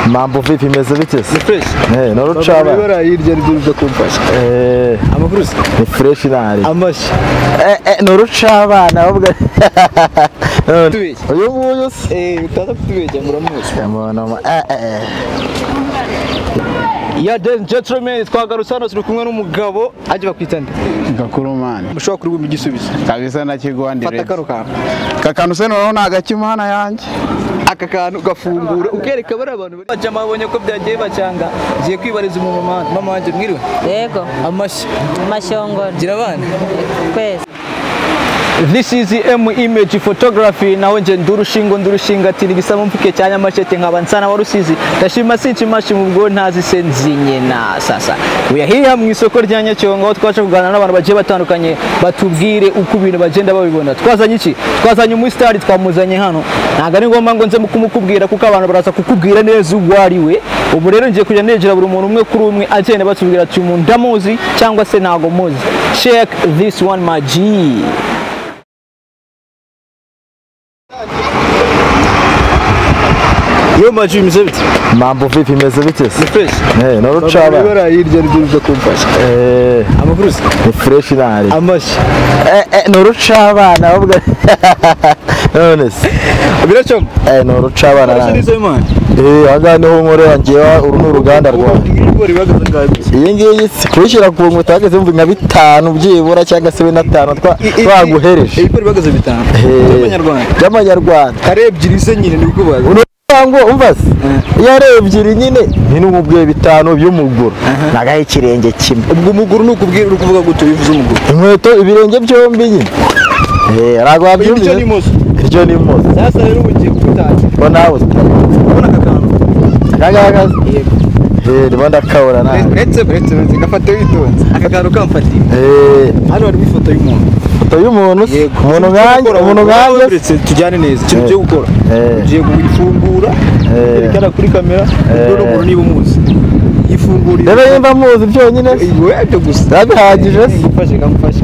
Mambo vipi meze bite? Ni fresh. Norucaba. Bara hirya riduza kumfasha. Amakuru ni fresh nari. Amashi. Norucaba navuga. Uyu nguyu utaza kutubeja muramuzi. Ya gentlemen twagarutse hano turi kumwe n'umugabo aje bakwitande. Gakurumani. Mushobora kuri bumva igisubizo. Kabisa nakigwandire. Fata karuka. Kakanu se noneho nagakimana yanjye. Aka kantu gafungura ukereka bari abantu bajya mabonye ko byagiye bacanga giye kwibariza mama wanje mwiriwe. Yego. Amashi. Amashongoro. Gira abana. Kwezi. This is image photography nawe nje ndurushinga ati gisaba mfike cyanya machete nkabansana wa Rusizi ndashima sinci mashi mu bwo ntazi senzinye na sasa we here mu isoko rya Nyacyonga aho twaje kuganana n'abantu bagiye batandukanye batubwire uko ibintu bagenda babibona twazanye iki twazanye umustar twamuzanye hano ntago ari ngomba ngo nze mukumukubwira kuko abantu baraza kukubwira neza ugwari we ubu rero ngiye kujya negera buri muntu umwe kuri umwe agende batubwira ati umuntu ndamuzi cyangwa se nago muzi check this one my G. Yo maji meze bite? Mambo vipi meze bite? Ni fresh. Norucaba. Bara hirya riduza kumfasha. Amakuru ni fresh nari. Amashi. Norucaba navuga. Honest. Biracyo? Norucaba nari. Aga niho nkore wangiye uru n'uruganda rwa. Iyi ngiyi kwishyira ku ngo tagaze mvu nka 5 byibura cyangwa se 5 twaguhereje. Ibikora bagaze 5. Y'amanyarwanda. Kare ebyiri se nyine nibwo baza. Ngo umvase yare ebyiri nyine ni n'umubwiye 5 by'umuguru nagahe ikirenge kimwe ubwo umuguru nukubwira uri kuvuga gute bivuze umuguru inkweto ibirenge byombi nyine aragwa byumye iryo ni mose sasa rero ugiye kutaje ko nawe ubona akakantu akagaga ndibanda kabura na etse gafate witonze akakantu kamfatiye hano hari ifoto y'umuntu umuntu nganjye tujyane neza ikintu cyo gukora ugiye kuyifungura yerekana kuri kamera rero umuntu niba umuzi yifungurira rero yimba muzi byonyine ibyo gusa yabihagije kamufashe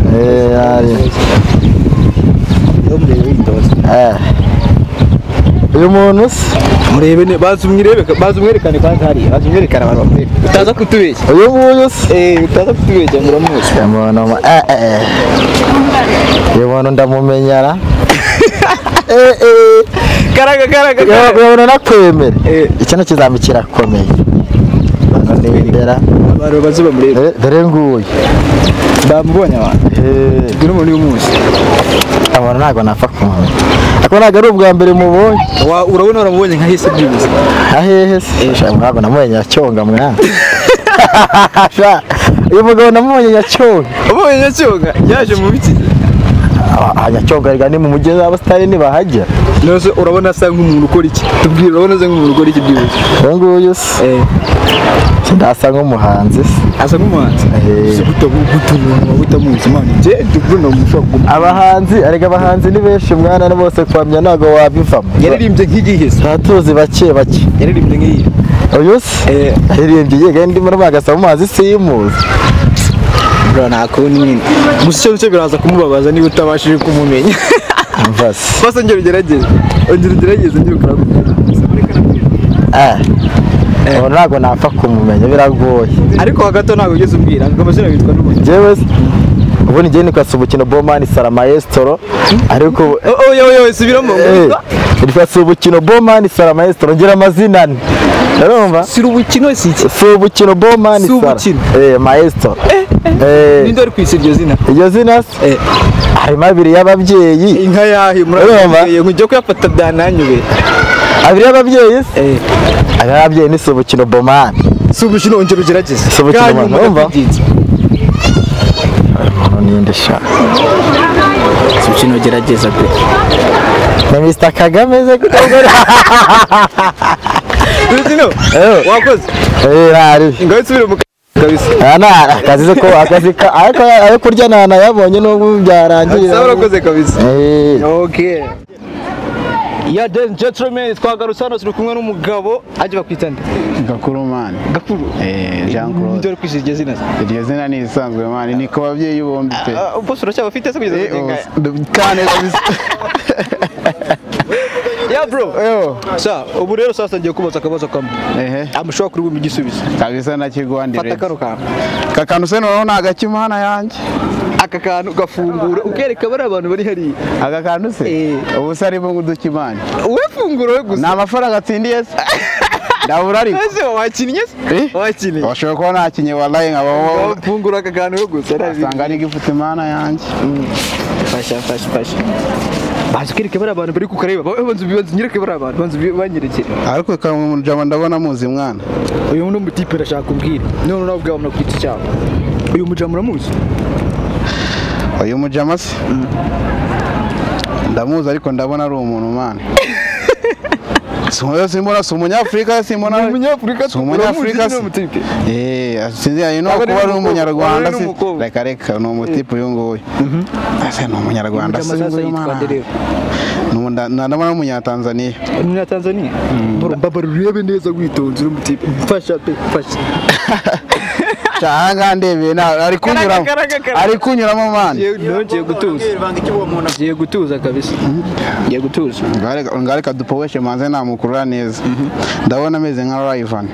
uyu muntu murebe bazumwerekane kandi hari bazumwerekana abantu bamwe utaza kutubeshya uyu nguyu utaza kutubeshya muramuzi yebona ndamumenyara karaga yabona nakwemera ikintu kizamukira komeye nibera abantu bazuba murebe dore nguye ndamubonye abantu bwira umuntu y'umunsi abantu ntago napfa kumenya ako ntago ari ubwa mbere mubonye urabona uramubonye nka hise byubuze ahehe se ntago namubonye Nyacyonga mwana uyu mugabo namubonye Nyacyonga ubonye Nyacyonga yaje mu biti Nyacyonga ni mu mugezi abastari ni bahajya nose urabona asa nk'umuntu ukora iki tubwira urabona asa nk'umuntu ukora iki byubuze nguyu ndasa nk'umuhanzi asa nk'umuhanzi utamuzi mani je ndubona umushaka abahanzi arega abahanzi ni benshi mwana bose kwamya nago wabivamo yaririmbye nk'igihese tatuzi bake yaririmbye nk'iyi uyu se yaririmbye yega ndi muri bagasa umuhanzi simuzi bro nakoni nyine gusa cyo biraza kumubabaza niba utabashije kumumenya mvase bose ngero gerageze ngiro karaguka ntago napfa kumumenya biragoye ariko hagato ntago ugeze umbwira ngo amazina yitwa n'umuntu jewe ubu ni gene kwasa ubukino Bomani Sara Maestro ariko subiramo kwasa ubukino Bomani Sara Maestro ngira amazina ane urumva siri ubukino si ubukino Bomani Sara Maestro ninde ari kwisa iryo zina harimo abiri y'ababyeyi inka yahi murabye nkujye kuyafata byananyube abiri y'ababyeyi ababyeyi ni subukino Bomani subukino ongera ugerageze subukino urumva nindesha subukino gerageza pe na Mr Kagame ze kutogora subukino wakoze ari ngaho subire mu kabisa akazi ze ko akazi ariko kurya nana yabonye no byarangiye urakoze kabisa okay. Ya gentlemen twagarutse hano turi kumwe n'umugabo aje bakwitande Gakurumani. Gakuru. Jean Claude. Ndore kwishije zina. Iryo zina ni isanzwe mani ni ko bavyeyi bombi pe. Boss uracyaba ufite se kugeza kane kabisa. Yeah bro. Yo. Sa ubu rero sasa ngiye kubaza akabazo kamwe. Amushobora kuri bumwe igisubizo. Kabisa nakigwandire. Fata kano kantu. Kakanu se noneho nagakima hana yanjye. Aka kantu gafungura ukereka bari abantu bari hari. Aka kantu se? Ubu se ari mu dukimana. Uwe funguro we gusa. Na amafaranga atsindiye se. Ndabura ariko. Ese wakinnye se? Wakinnye. Washobora kuba nakinye wallahi nkaba fungura aka kantu we gusa. Asanga ari gifite imana yanjye. Fasha. Bazi kereka bari abantu bari kukareba. Banzu nyireke bari abantu. Banzu banyerekere. Ariko kamujama ndabona muzi mwana. Uyu ni umutipe ndashaka kumbwira. None nabwo abona kwita cyane. Uyu mujama uramuzi? Uyu mujama se? Ndamuzi ariko ndabona ari umuntu mana. Simbona umunyafrika simbona umunyafrika n'umutipe sinzi no kuba ari umunyarwanda se reka no umutipe uyu nguyu ase no umunyarwanda se ndabona umunyatanzania baba rurebe neza gwitonze umutipe fasha cyanga ndebe ari kunyuramo man ngiye gutuza kabisa ngiye gutuza ngareka dupoweshe manze namukurura neza ndabona ameze nka Rayvan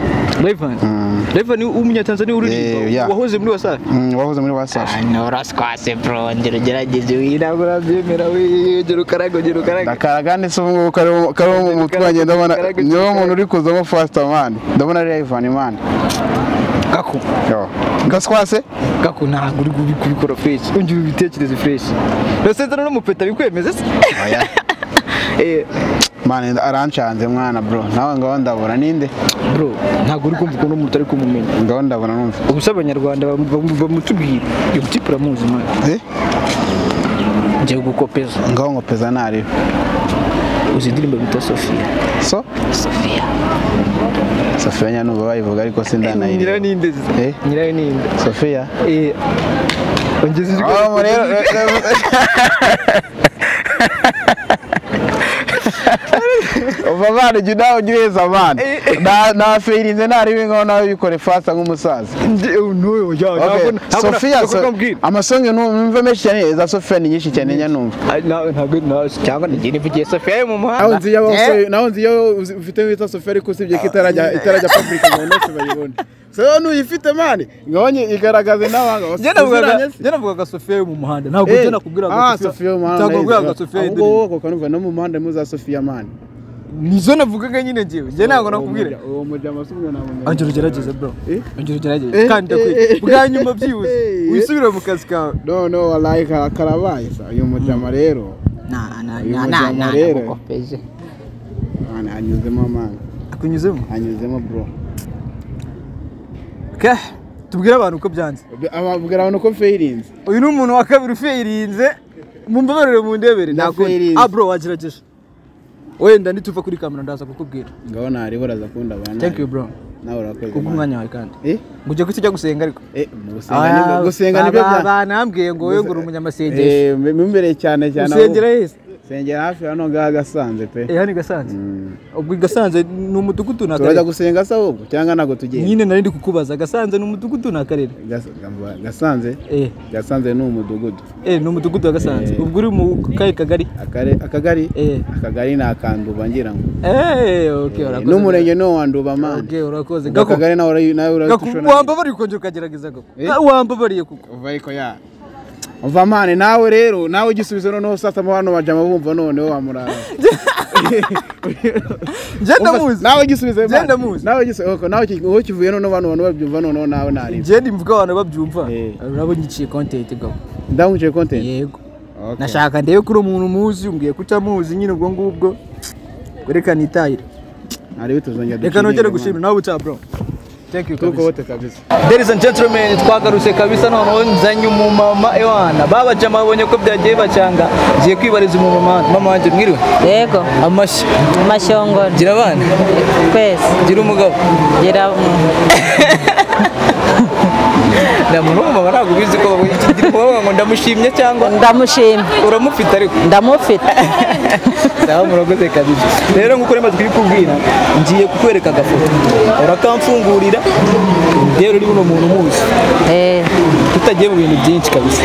umunyatanzania uri wahoze muri Wasafi wahoze muri Wasafi noraskwase bro ngerageze wirabura byemera wigero karago akaragane so ngo karo mu mutwanye ndabona niwo muntu uri kuzamo faster man ndabona Rayvan man Gaku yo gaskwase Gaku ntago uri kubikora fresh ungira ibitekerezo fresh Rasezerano n'umupeta bikwemeze se man arancanze mwana bro nawe ngaho ndabura ninde bro ntago uri kumva ukuntu umuntu ari kumumenya ngaho ndabona numva ubuse abanyarwanda bamutubwira iyo mutipe uramuzi mwana ngiye gukopeza ngaho ngopeza nari uzi indirimbo bita Sofia Sofia nyanuba bayivuga ariko sindanayi nyirayo ninde Sofia ongeze rero Ubavana juda ujuheza man na feirinze nari ngo nawe bikore fasta nk'umusaza no Sofia amasonge numva meshi cyane za Sofia ni nyinshi cyane nyanumva ntago cyangwa nigine mvugiye Sofia mu muhanda naho nzi yo ufite wita Sofia ariko sibye kitarajya public ngo nose bayibone so nuyifite man ngabonye igaragaze nabanga je navuga Sofia mu muhanda ntago je nakubwira Sofia mu muhanda ntago kubwira Sofia ubwo kanumva no mu muhanda muza Sofia man nizo navugaga nyine ngiye je ntago nakubwira uwo mujama sumwe nabo angero gerageza bro angero gerageza kandi bwa nyuma byihuse wisubira mu kazi kawe no wallahi karabaye sa uyu mujama rero na kopeje anyuzemo man anyuzemo bro tubwira abantu uko byanze ababwira abantu ko feirinze uyu ni umuntu wa kabiri feirinze mumbabarire mu ndebere ntabwo bro wagerageje wenda nituva kuri kamera ndaza kukubwira ngaho nari boraza kunda bana thank you bro nawe urakoze kuko umwanya wawe kandi nguje kujya gusenga ariko gusenga nibyo banambwiye ngo wewe ngura umunyamasengesho mimbere cyane usengera hese sengera hafi hano gasanze pe hani gasanze ubwo gasanze ni umudugudu na turaza gusenga sa ubwo cyangwa nago tugiye nyine nari ndi kukubaza gasanze ni umudugudu na karere gasanze ni umudugudu ni umudugudu wa gasanze ubwo uri mu kagari akagari na kanduba ngira ngo okay urakoze n'umurenge no wanduba man okay urakoze akagari nawe uratushona wamba bari kongera ukagerageza gako wamba bariye kuko uvaiko ya uva mane nawe rero nawe igisubizo noneho sasa mu hano bajama bumva noneho wamurara Jenda muzi nawe igisubizo Jenda muzi nawe igisubizo nawe kivuye noneho abantu babyumva noneho nawe nari Jenda mvuga abantu babyumva urabo nyiciye content gako ndamuciye content yego nashaka ndebe kuri umuntu muzi umbwiye kuca muzi nyine ubwo ngubwo reka nitayire ari bituzongera reka nongere gushimira nawe uca bro thank you kabisa ladies and gentlemen twagarutse kabisa noneho nzanye umumama ewana baba jama babonye ko byagiye bacanga ngiye kwibariza umumama mama wanje mwiriwe yego amashongoro gira abana kwese gira umugabo gira Namuntu mama ntago bizi ko wowe ngo ndamushimye cyangwa ndamushimye uramufite ariko ndamufite ndaho murogoze kabisa rero nkuko remaze kubikubwira ngiye kukwereka agafoto urakamfungurira rero uri uno muntu muzi tutagiye mu bintu byinshi kabisa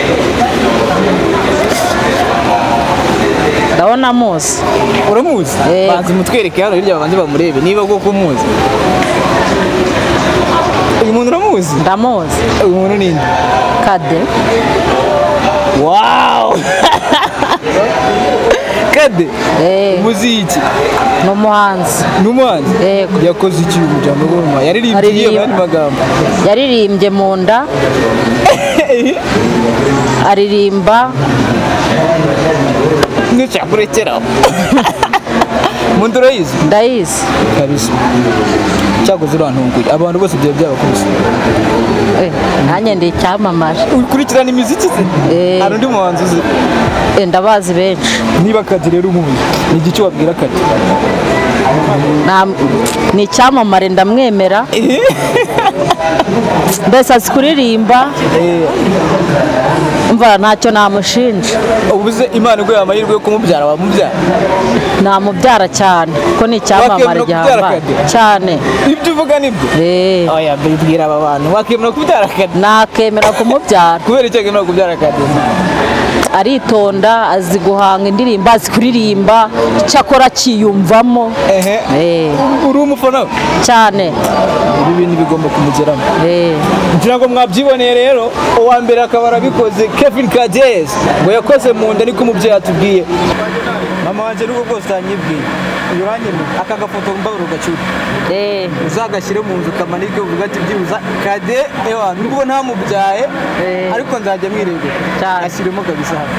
ndabona muzi. Uramuzi? Banzi mutwereke hano hirya babanze bamurebe niba koko umuzi. Uyu muntu uramuzi? Ndamuzi. Uyu muntu ni nde? Kade. Wow! Kade? Muzi iki? Ni umuhanzi. Ni umuhanzi? Yego. Yakoze iki umujambo goma? Yaririmbye magambo. Yaririmbye Munda. Aririmba. Ntucakurekeraho. Munda urayizi? Ndayizi. Kabisa. Cyakoze urantunguye. Abantu bose bya byabakubise. Nanjye ndi icyamamare. Ukurikirana imiziki se? Hari undi muhanzi uzi? Ndabazi benshi. Niba Kade rero umuzi, ni igiki wabwira Kade? Ni icyamamare ndamwemera. Mbese azi kuririmba. Umva ntacyo namushinja. Ubuze Imana iguye amahirwe yo kumubyara wamubyara? Namubyara cyane ko ni icyamamare gihambaye cyane. Ibyo uvuga nibyo? Oya bibwira aba bantu wakemera kubyara Kade? Nakemera kumubyara. Kubera icyo akemera kubyara Kade? Aritonda, azi guhanga indirimbo, azi kuririmba, cyakora kiyumvamo. Uri umufana cyane. Ibi bintu bigomba kumugeramo. Ngira ngo mwabyiboneye rero uwa mbere akaba arabikoze Kevin Kade ngo yakoze Munda niko umubyeyi atubwiye. Mama wanje rugo rwose anyibwiye. Uranye aka gafoto mbaburo gacuri. Uzagashyire mu nzu kamanike uvuga ati byibuza Kade ewa nubwo nta mubyaye ariko nzajya mwirebera. Ashyiremo kabisa hano.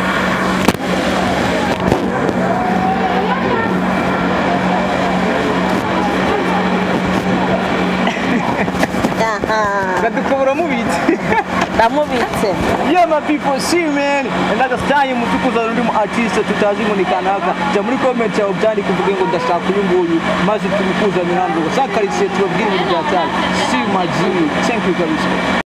Gadukobora mubitse. Ndamubitse. Yeah my people, see man. And that's time mutukuza undi mu artist tutazi ngo ni kanaka. Ja muri comment yawe byandi kuvuga ngo ndashaka uyu nguyu maze tubikuza mihango. Sakarise tubabwire ibintu bya cyane. See my G. Thank you guys.